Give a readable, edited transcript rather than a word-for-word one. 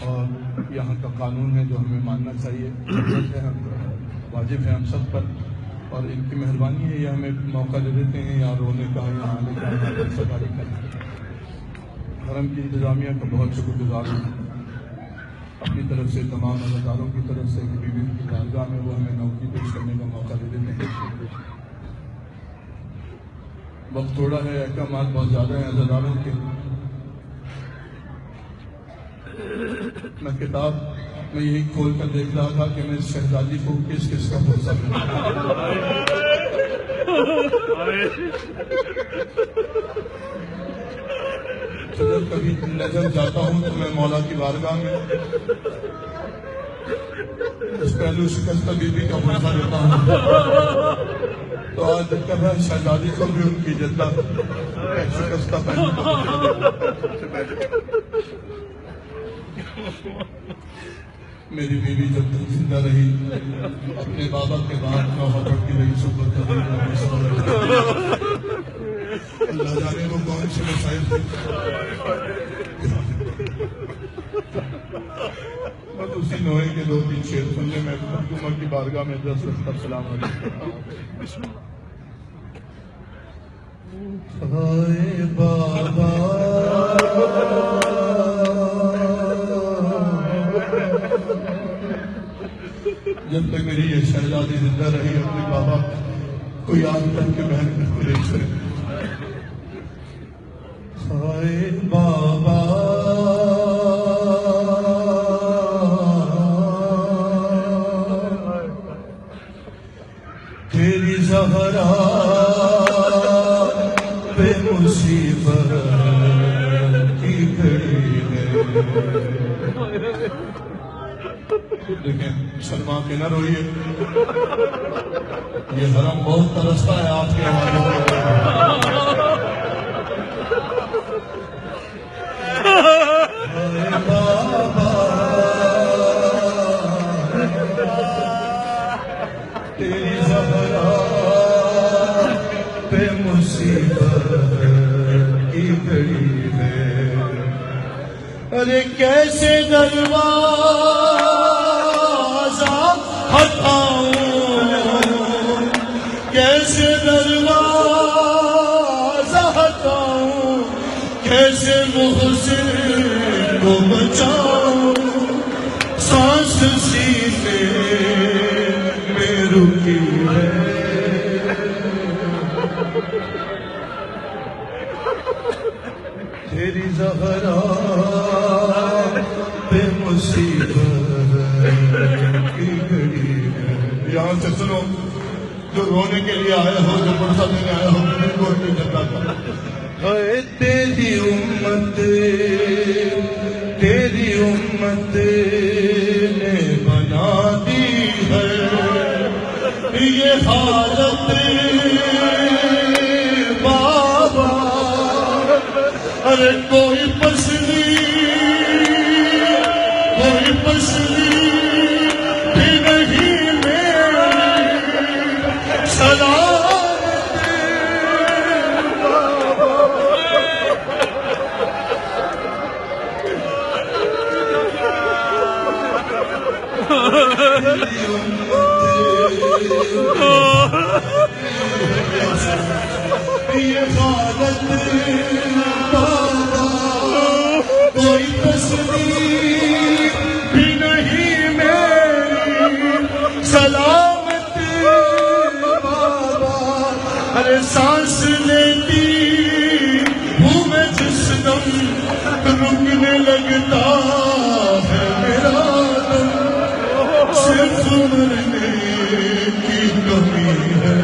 اور یہاں کا قانون ہے جو ہمیں ماننا چاہیے، ضرورت ہے، واجب ہے ہم سب پر، اور ان کی مہربانی ہے یہ ہمیں موقع دے دیتے ہیں یہاں رونے کا، یہاں آنے کا، یہاں سفاری کرنے کا۔ حرم کی انتظامیہ کا بہت شکر گزار ہوں، اپنی طرف سے تمام عزاداروں کی طرف سے کہ بیوی کی بارگاہ میں وہ ہمیں نوکری پیش کرنے کا موقع دے دیتے ہیں۔ وقت تھوڑا ہے، احکامات بہت زیادہ ہیں عزاداروں کے۔ میں کتاب میں یہی کھول کر دیکھ رہا تھا کہ میں اس شہزادی کو کس کس کا بھروسہ جب کبھی نظر جاتا ہوں تو میں مولا کی بارگاہ میں اس پہلو شکستہ بیوی کا بھروسہ دیتا ہوں، تو آج کب ہے شہزادی کو بھی ان کی جدہ شکستہ پہلو۔ میری بیوی جب تک زندہ رہی اپنے بابا کے بعد نوحہ پڑھتی رہی، صحبت اللہ جانے وہ کون سے مسائل تھے۔ بس اسی نوحے کے 2-3 شعر سننے میں عمر کی بارگاہ میں دس رکھتا السلام علیکم۔ ہائے بابا جب تک میری یہ شہزادی زندہ رہی اپنے بابا کو یاد کر کے بہن کو لے چلے۔ ہائے بابا تیری زہرا پہ مصیبت کی گھڑی ہے۔ دیکھیں شرما کے نہ روئیے، یہ حرم بہت ترستا ہے آپ کے حوالے۔ بابا تیری زہرا پہ مصیبت کی گھڑی ہے، ارے کیسے دروازہ ہٹاؤں، کیسے دروازہ ہٹاؤں، کیسے محسن کو بچاؤں، سانس سینے میں رکی ہے، تیری زہرا پہ مصیبت کی گھڑی ہے۔ یہاں سے سنو، جو رونے کے لیے آئے ہو، جو بھروسہ دینے آئے ہو، میرے کو نہیں جاتا تھا۔ اے تیری امت، تیری امت نے بنا دی ہے یہ حالت بابا، ارے کوئی پسلی بھی نہیں میری سلامت بابا، یہ حالت بابا، کوئی تسلی بھی نہیں میری سلامت بابا، ارے سانس لیتی ہوں میں جس دم رکنے لگتا ہے میرا دم، صرف مرنے کی کمی ہے۔